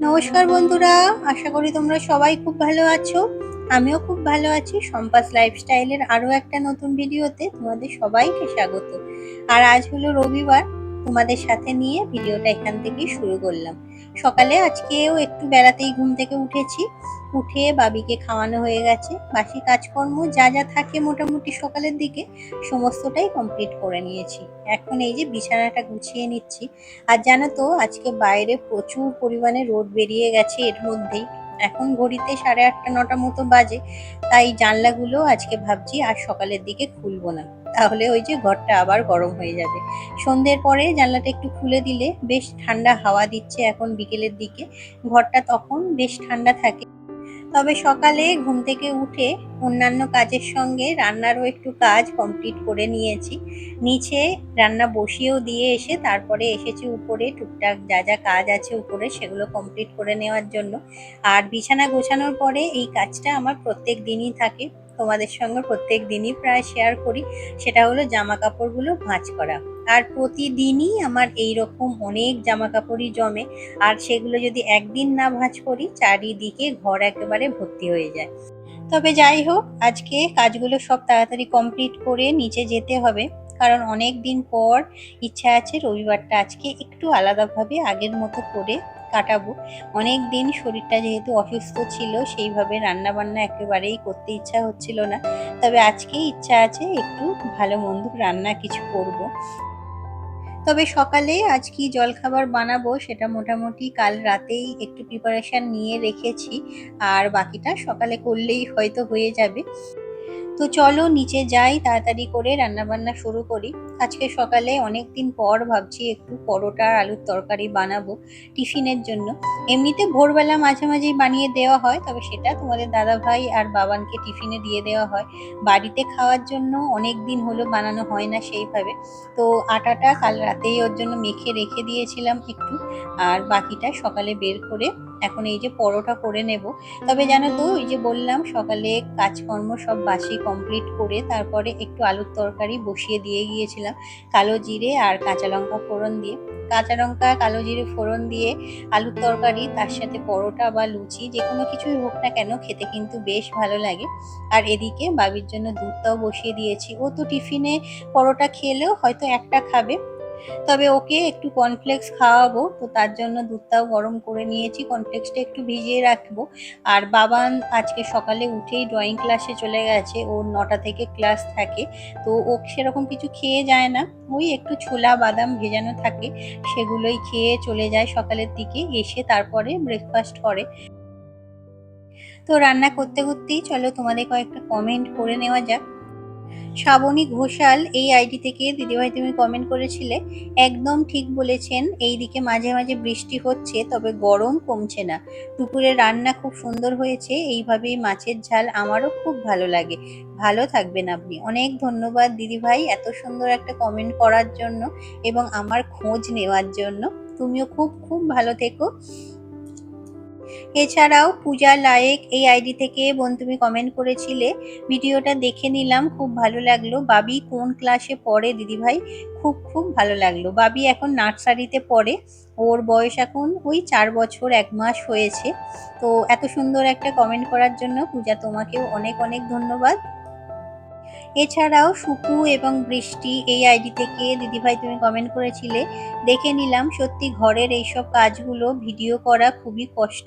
নমস্কার বন্ধুরা, আশা করি তোমরা সবাই খুব ভালো আছো। আমিও খুব ভালো আছি। সম্পাস লাইফস্টাইলের আরও একটা নতুন ভিডিওতে তোমাদের সবাইকে স্বাগত। আর আজ হলো রবিবার, তোমাদের সাথে নিয়ে ভিডিওটা এখান থেকেই শুরু করলাম। সকালে আজকেও একটু বেলাতেই ঘুম থেকে উঠেছি। উঠে বাবিকে খাওয়ানো হয়ে গেছে। বাসি কাজকর্ম যা যা থাকে মোটামুটি সকালের দিকে সমস্তটাই কমপ্লিট করে নিয়েছি। এখন এই যে বিছানাটা গুছিয়ে নিচ্ছি। আর জানো তো, আজকে বাইরে প্রচুর পরিমাণে রোদ বেরিয়ে গেছে এর মধ্যেই। এখন ঘড়িতে 8:30-9টা মতো বাজে। তাই জানলাগুলো আজকে ভাবছি আর সকালের দিকে খুলবো না, তাহলে ওই যে ঘরটা আবার গরম হয়ে যাবে। সন্ধ্যের পরে জানলাটা একটু খুলে দিলে বেশ ঠান্ডা হাওয়া দিচ্ছে এখন বিকেলের দিকে, ঘরটা তখন বেশ ঠান্ডা থাকে। তবে সকালে ঘুম থেকে উঠে অন্যান্য কাজের সঙ্গে রান্নারও একটু কাজ কমপ্লিট করে নিয়েছি। নিচে রান্না বসিয়েও দিয়ে এসে তারপরে এসেছি উপরে, টুকটাক যা যা কাজ আছে উপরে সেগুলো কমপ্লিট করে নেওয়ার জন্য। আর বিছানা গোছানোর পরে এই কাজটা আমার প্রত্যেক দিনই থাকে, তোমাদের সঙ্গে প্রত্যেক দিনই প্রায় শেয়ার করি। সেটা হলো জামা কাপড়গুলো ভাঁজ করা। আর প্রতিদিনই আমার এই রকম অনেক জামা কাপড়ই জমে। আর সেগুলো যদি একদিন না ভাঁজ করি চারিদিকে ঘর একেবারে ভর্তি হয়ে যায়। তবে যাই হোক, আজকে কাজগুলো সব তাড়াতাড়ি কমপ্লিট করে নিচে যেতে হবে। কারণ অনেক দিন পর ইচ্ছা আছে রবিবারটা আজকে একটু আলাদাভাবে আগের মতো করে কাটাবো। অনেক দিন শরীরটা যেহেতু অসুস্থ ছিল, সেইভাবে রান্না বান্না একেবারেই করতে ইচ্ছা হচ্ছিল না। তবে আজকে ইচ্ছা আছে একটু ভালো মন্দ রান্না কিছু করব। তবে সকালে আজ কি জলখাবার বানাবো সেটা মোটামুটি কাল রাতেই একটু প্রিপারেশন নিয়ে রেখেছি। আর বাকিটা সকালে করলেই হয়তো হয়ে যাবে। তো চলো নিচে যাই, তাড়াতাড়ি করে রান্নাবান্না শুরু করি। আজকে সকালে অনেক দিন পর ভাবছি একটু পরোটা আর আলুর তরকারি বানাবো টিফিনের জন্য। এমনিতে ভোরবেলা মাঝে মাঝেই বানিয়ে দেওয়া হয়, তবে সেটা তোমাদের দাদাভাই আর বাবানকে টিফিনে দিয়ে দেওয়া হয়। বাড়িতে খাওয়ার জন্য অনেক দিন হলো বানানো হয় না সেইভাবে। তো আটাটা কাল রাতেই ওর জন্য মেখে রেখে দিয়েছিলাম একটু। আর বাকিটা সকালে বের করে এখন এই যে পরোটা করে নেব। তবে জানো তো, ওই যে বললাম সকালে কাজকর্ম সব বাসি কমপ্লিট করে তারপরে একটু আলুর তরকারি বসিয়ে দিয়ে গিয়েছিলাম কালো জিরে আর কাঁচা লঙ্কা ফোড়ন দিয়ে। কাঁচা লঙ্কা কালো জিরে ফোড়ন দিয়ে আলুর তরকারি, তার সাথে পরোটা বা লুচি যে কোনো কিছুই হোক না কেন খেতে কিন্তু বেশ ভালো লাগে। আর এদিকে বাবির জন্য দুধটাও বসিয়ে দিয়েছি। ও তো টিফিনে পরোটা খেলেও হয়তো একটা খাবে, তবে ওকে একটু কর্নফ্লেক্স খাওয়াবো, তো তার জন্য দুধটাও গরম করে নিয়েছি, কর্নফ্লেক্সটা একটু ভিজিয়ে রাখবো। আর বাবান আজকে সকালে উঠেই ড্রয়িং ক্লাসে চলে গেছে, ওর 9টা থেকে ক্লাস থাকে। তো ও সেরকম কিছু খেয়ে যায় না, ওই একটু ছোলা বাদাম ভেজানো থাকে সেগুলোই খেয়ে চলে যায় সকালের দিকে, এসে তারপরে ব্রেকফাস্ট করে। তো রান্না করতে করতেই চলো তোমাদের কয়েকটা কমেন্ট করে নেওয়া যাক। শ্রাবণী ঘোষাল এই আইডি থেকে দিদিভাই তুমি কমেন্ট করেছিলে, একদম ঠিক বলেছেন, এইদিকে মাঝে মাঝে বৃষ্টি হচ্ছে তবে গরম কমছে না। দুপুরে রান্না খুব সুন্দর হয়েছে, এইভাবেই মাছের ঝাল আমারও খুব ভালো লাগে। ভালো থাকবেন আপনি। অনেক ধন্যবাদ দিদিভাই এত সুন্দর একটা কমেন্ট করার জন্য এবং আমার খোঁজ নেওয়ার জন্য। তুমিও খুব খুব ভালো থেকো। এছাড়াও পূজা লায়েক এই আইডি থেকে বোন তুমি কমেন্ট করেছিলে, ভিডিওটা দেখে নিলাম, খুব ভালো লাগলো। বাবি কোন ক্লাসে পড়ে দিদিভাই? খুব খুব ভালো লাগলো। বাবি এখন নার্সারিতে পড়ে, ওর বয়স এখন ওই 4 বছর 1 মাস হয়েছে। তো এত সুন্দর একটা কমেন্ট করার জন্য পূজা তোমাকেও অনেক অনেক ধন্যবাদ। এছাড়াও সুকু এবং বৃষ্টি এই আইডি থেকে দিদিভাই তুমি কমেন্ট করেছিলে, দেখে নিলাম, সত্যি ঘরের এইসব কাজগুলো ভিডিও করা খুবই কষ্ট।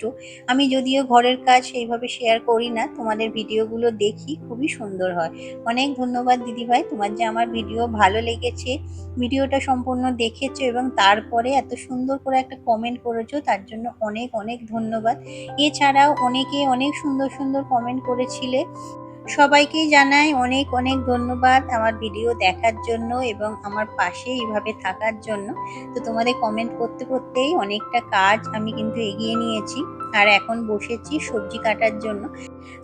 আমি যদিও ঘরের কাজ সেইভাবে শেয়ার করি না, তোমাদের ভিডিওগুলো দেখি, খুবই সুন্দর হয়। অনেক ধন্যবাদ দিদিভাই, তোমার যে আমার ভিডিও ভালো লেগেছে, ভিডিওটা সম্পূর্ণ দেখেছো এবং তারপরে এত সুন্দর করে একটা কমেন্ট করেছো, তার জন্য অনেক অনেক ধন্যবাদ। এছাড়াও অনেকে অনেক সুন্দর সুন্দর কমেন্ট করেছিলে, সবাইকেই জানাই অনেক অনেক ধন্যবাদ আমার ভিডিও দেখার জন্য এবং আমার পাশে এইভাবে থাকার জন্য। তো তোমাদের কমেন্ট করতে করতেই অনেকটা কাজ আমি কিন্তু এগিয়ে নিয়েছি। আর এখন বসেছি সবজি কাটার জন্য।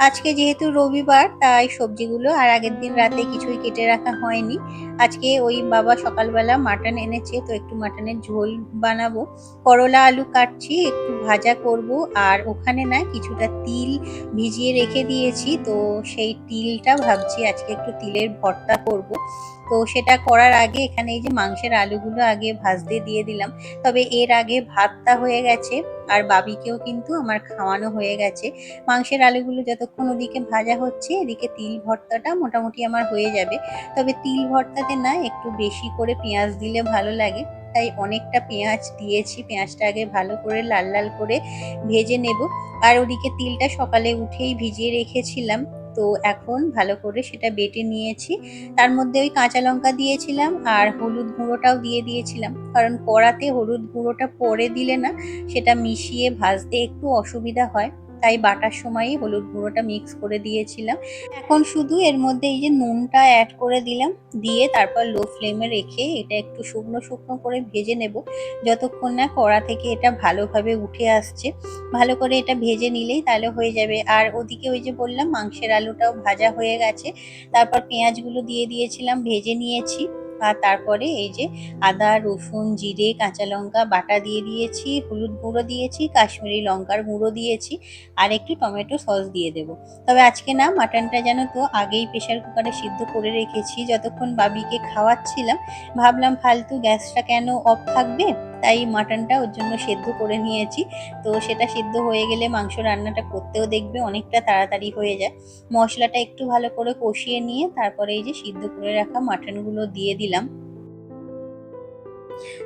আজকে যেহেতু রবিবার তাই সবজিগুলো আর আগের দিন রাতে কিছুই কেটে রাখা হয়নি। আজকে ওই বাবা সকালবেলা মাটন এনেছে, তো একটু মাটনের ঝোল বানাবো। করলা আলু কাটছি, একটু ভাজা করব। আর ওখানে না কিছুটা তিল ভিজিয়ে রেখে দিয়েছি, তো সেই তিলটা ভাবছি আজকে একটু তিলের ভর্তা করব। তো সেটা করার আগে এখানে এই যে মাংসের আলুগুলো আগে ভাজতে দিয়ে দিলাম। তবে এর আগে ভাতটা হয়ে গেছে আর বাবিকেও কিন্তু আমার খাওয়ানো হয়ে গেছে। মাংসের আলুগুলো যতক্ষণ ওদিকে ভাজা হচ্ছে এদিকে তিল ভর্তাটা মোটামুটি আমার হয়ে যাবে। তবে তিল ভর্তাতে না একটু বেশি করে পেঁয়াজ দিলে ভালো লাগে, তাই অনেকটা পেঁয়াজ দিয়েছি। পেঁয়াজটা আগে ভালো করে লাল লাল করে ভেজে নেব। আর ওদিকে তিলটা সকালে উঠেই ভিজিয়ে রেখেছিলাম, তো এখন ভালো করে সেটা বেটে নিয়েছি। তার মধ্যে ওই কাঁচা লঙ্কা দিয়েছিলাম আর হলুদ গুঁড়োটাও দিয়ে দিয়েছিলাম, কারণ কড়াতে হলুদ গুঁড়োটা পরে দিলে না সেটা মিশিয়ে ভাজতে একটু অসুবিধা হয়, তাই বাটার সময়ই হলুদ গুঁড়োটা মিক্স করে দিয়েছিলাম। এখন শুধু এর মধ্যে এই যে নুনটা অ্যাড করে দিলাম, দিয়ে তারপর লো ফ্লেমে রেখে এটা একটু শুকনো শুকনো করে ভেজে নেব যতক্ষণ না কড়া থেকে এটা ভালোভাবে উঠে আসছে। ভালো করে এটা ভেজে নিলেই তাহলে হয়ে যাবে। আর ওদিকে ওই যে বললাম মাংসের আলুটাও ভাজা হয়ে গেছে, তারপর পেঁয়াজগুলো দিয়ে দিয়েছিলাম, ভেজে নিয়েছি। আর তারপরে এই যে আদা রসুন জিরে কাঁচা লঙ্কা বাটা দিয়ে দিয়েছি, হলুদ গুঁড়ো দিয়েছি, কাশ্মীরি লঙ্কার গুঁড়ো দিয়েছি, আর একটু টমেটো সস দিয়ে দেবো। তবে আজকে না মাটনটা জানো তো আগেই প্রেশার কুকারে সিদ্ধ করে রেখেছি, যতক্ষণ বাবিকে খাওয়াচ্ছিলাম ভাবলাম ফালতু গ্যাসটা কেন অফ থাকবে, তাই মাটনটা ওর জন্য সেদ্ধ করে নিয়েছি। তো সেটা সিদ্ধ হয়ে গেলে মাংস রান্নাটা করতেও দেখবে অনেকটা তাড়াতাড়ি হয়ে যায়। মশলাটা একটু ভালো করে কষিয়ে নিয়ে তারপরে এই যে সিদ্ধ করে রাখা মাটনগুলো দিয়ে দিলাম।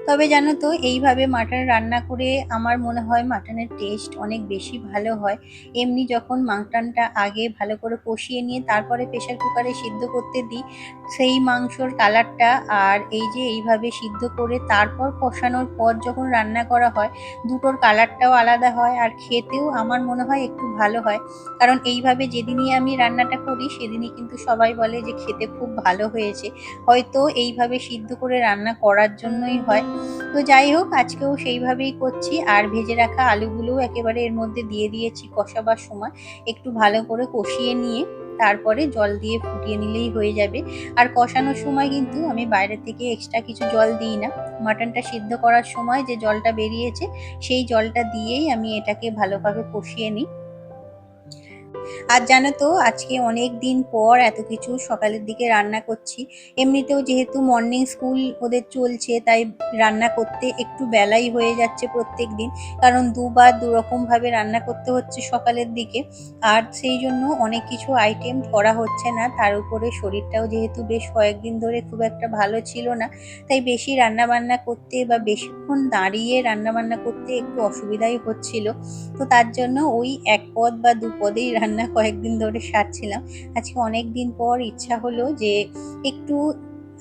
তবে জানো তো এইভাবে মাটন রান্না করে আমার মনে হয় মাটনের টেস্ট অনেক বেশি ভালো হয়। এমনি যখন মাটনটা আগে ভালো করে কষিয়ে নিয়ে তারপরে প্রেশার কুকারে সিদ্ধ করতে দিই, সেই মাংসর কালারটা আর এই যে এইভাবে সিদ্ধ করে তারপর কষানোর পর যখন রান্না করা হয়, দুটোর কালারটাও আলাদা হয় আর খেতেও আমার মনে হয় একটু ভালো হয়। কারণ এইভাবে যেদিনই আমি রান্নাটা করি সেদিনই কিন্তু সবাই বলে যে খেতে খুব ভালো হয়েছে, হয়তো এইভাবে সিদ্ধ করে রান্না করার জন্যই হয়। তো যাই হোক আজকেও সেইভাবেই করছি। আর ভেজে রাখা আলুগুলোও একেবারে এর মধ্যে দিয়ে দিয়েছি কষাবার সময়, একটু ভালো করে কষিয়ে নিয়ে তারপরে জল দিয়ে ফুটিয়ে নিলেই হয়ে যাবে। আর কষানোর সময় কিন্তু আমি বাইরে থেকে এক্সট্রা কিছু জল দিই না, মাটনটা সিদ্ধ করার সময় যে জলটা বেরিয়েছে সেই জলটা দিয়েই আমি এটাকে ভালোভাবে কষিয়ে নিই। আর জানো তো আজকে অনেক দিন পর এত কিছু সকালের দিকে রান্না করছি। এমনিতেও যেহেতু মর্নিং স্কুল ওদের চলছে তাই রান্না করতে একটু বেলাই হয়ে যাচ্ছে প্রত্যেক দিন, কারণ দুবার দুরকম ভাবে রান্না করতে হচ্ছে সকালের দিকে। আর সেই জন্য অনেক কিছু আইটেম করা হচ্ছে না, তার উপরে শরীরটাও যেহেতু বেশ কয়েকদিন ধরে খুব একটা ভালো ছিল না, তাই বেশি রান্না বান্না করতে বা বেশিক্ষণ দাঁড়িয়ে রান্না বান্না করতে একটু অসুবিধাই হচ্ছিল। তো তার জন্য ওই এক পদ বা দু পদেই রান্না কয়েকদিন ধরে সারছিলাম। আজকে অনেক দিন পর ইচ্ছা হলো যে একটু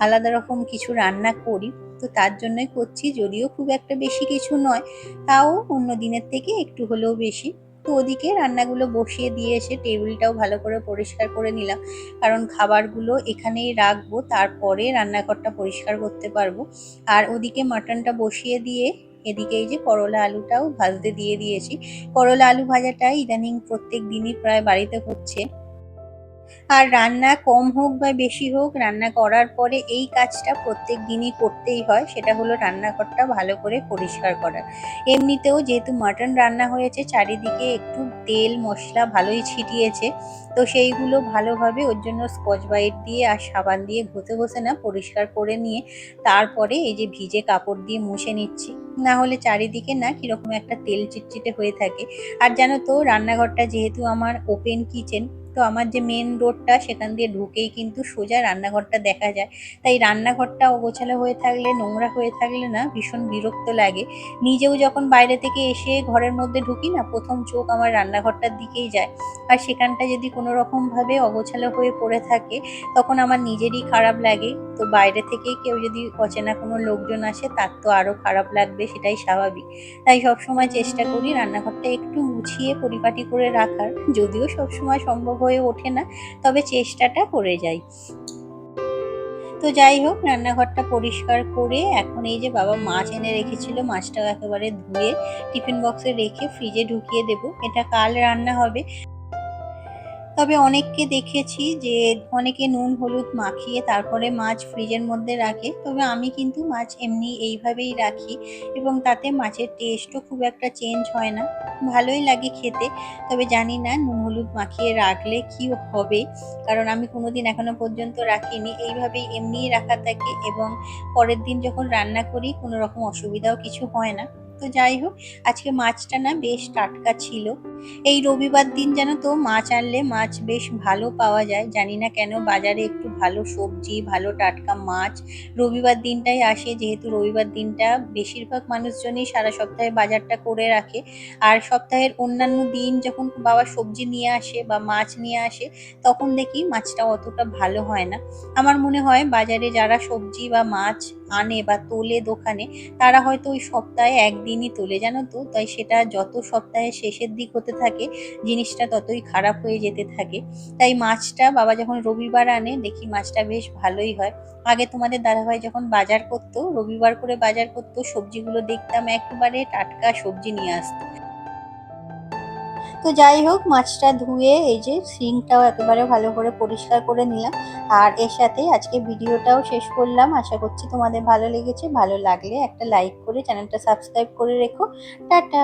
আলাদা রকম কিছু রান্না করি, তো তার জন্যই করছি। যদিও খুব একটা বেশি কিছু নয়, তাও অন্য দিনের থেকে একটু হলেও বেশি। তো ওদিকে রান্নাগুলো বসিয়ে দিয়ে এসে টেবিলটাও ভালো করে পরিষ্কার করে নিলাম, কারণ খাবারগুলো এখানেই রাখবো, তারপরে রান্নাঘরটা পরিষ্কার করতে পারবো। আর ওদিকে মাটনটা বসিয়ে দিয়ে এদিকে এই যে করলা আলুটাও ভাজতে দিয়ে দিয়েছি। করলা আলু ভাজাটা ইদানিং প্রত্যেক দিনই প্রায় বাড়িতে হচ্ছে। আর রান্না কম হোক বা বেশি হোক, রান্না করার পরে এই কাজটা প্রত্যেক দিনই করতেই হয়, সেটা হলো রান্নাঘরটা ভালো করে পরিষ্কার করা। এমনিতেও যেহেতু মাটন রান্না হয়েছে চারিদিকে একটু তেল মশলা ভালোই ছিটিয়েছে, তো সেইগুলো ভালোভাবে ওর জন্য স্কচ ব্রাইট দিয়ে আর সাবান দিয়ে ঘষে ঘষে না পরিষ্কার করে নিয়ে তারপরে এই যে ভিজে কাপড় দিয়ে মুছে নিচ্ছি, না হলে চারিদিকে না কিরকম একটা তেল চিটচিটে হয়ে থাকে। আর জানো তো রান্নাঘরটা যেহেতু আমার ওপেন কিচেন, তো আমার যে মেন রোডটা সেখান দিয়ে ঢুকেই কিন্তু সোজা রান্নাঘরটা দেখা যায়। তাই রান্নাঘরটা অগোছালো হয়ে থাকলে নোংরা হয়ে থাকলে না ভীষণ বিরক্ত লাগে। নিজেও যখন বাইরে থেকে এসে ঘরের মধ্যে ঢুকি না প্রথম চোখ আমার রান্নাঘরটার দিকেই যায়। আর সেখানটা যদি কোনো রকম ভাবে অগোছালো হয়ে পড়ে থাকে তখন আমার নিজেরই খারাপ লাগে। তো বাইরে থেকে কেউ যদি অচেনা কোনো লোকজন আসে তার তো আরো খারাপ লাগবে, সেটাই স্বাভাবিক। তাই সবসময় চেষ্টা করি রান্নাঘরটা একটু গুছিয়ে পরিপাটি করে রাখার, যদিও সবসময় সম্ভব হয়ে ওঠে না, তবে চেষ্টাটা করে যাই। তো যাই হোক রান্নাঘরটা পরিষ্কার করে এখন এই যে বাবা মাছ এনে রেখেছিল, মাছটাও একেবারে ধুয়ে টিফিন বক্সে রেখে ফ্রিজে ঢুকিয়ে দেবো, এটা কাল রান্না হবে। তবে অনেককে দেখেছি যে অনেকে নুন হলুদ মাখিয়ে তারপরে মাছ ফ্রিজের মধ্যে রাখে, তবে আমি কিন্তু মাছ এমনি এইভাবেই রাখি এবং তাতে মাছের টেস্টও খুব একটা চেঞ্জ হয় না, ভালোই লাগে খেতে। তবে জানি না নুন হলুদ মাখিয়ে রাখলে কি হবে, কারণ আমি কোনোদিন এখনো পর্যন্ত রাখিনি, এইভাবেই এমনিই রাখা থাকে এবং পরের দিন যখন রান্না করি কোনো রকম অসুবিধাও কিছু হয় না। তো যাই হোক, আজকে মাছটা না বেশ টাটকা ছিল। এই রবিবার দিন জানো তো মাছ আনলে মাছ বেশ ভালো পাওয়া যায়, জানি না কেন বাজারে একটু ভালো সবজি ভালো টাটকা মাছ রবিবার দিনটাই আসে, যেহেতু রবিবার দিনটা বেশিরভাগ মানুষজনই সারা সপ্তাহে বাজারটা করে রাখে। আর সপ্তাহের অন্যান্য দিন যখন বাবা সবজি নিয়ে আসে বা মাছ নিয়ে আসে তখন দেখি মাছটা অতটা ভালো হয় না। আমার মনে হয় বাজারে যারা সবজি বা মাছ আনে বা তোলে দোকানে, তারা হয়তো ওই সপ্তাহে একদিনই তোলে জানো তো, তাই সেটা যত সপ্তাহের শেষের দিক হতে থাকে জিনিসটা ততই খারাপ হয়ে যেতে থাকে। তাই মাছটা বাবা যখন রবিবার আনে দেখি মাছটা বেশ ভালোই হয়। আগে তোমাদের দাদাভাই যখন বাজার করতো, রবিবার করে বাজার করতো, সবজিগুলো দেখতাম একেবারে টাটকা সবজি নিয়ে আসতো। তো যাই হোক, মাছটা ধুয়ে এই যে শিংটাও একেবারে ভালো করে পরিষ্কার করে নিলাম। আর এর সাথে আজকে ভিডিওটাও শেষ করলাম, আশা করছি তোমাদের ভালো লেগেছে। ভালো লাগলে একটা লাইক করে চ্যানেলটা সাবস্ক্রাইব করে রেখো। টাটা।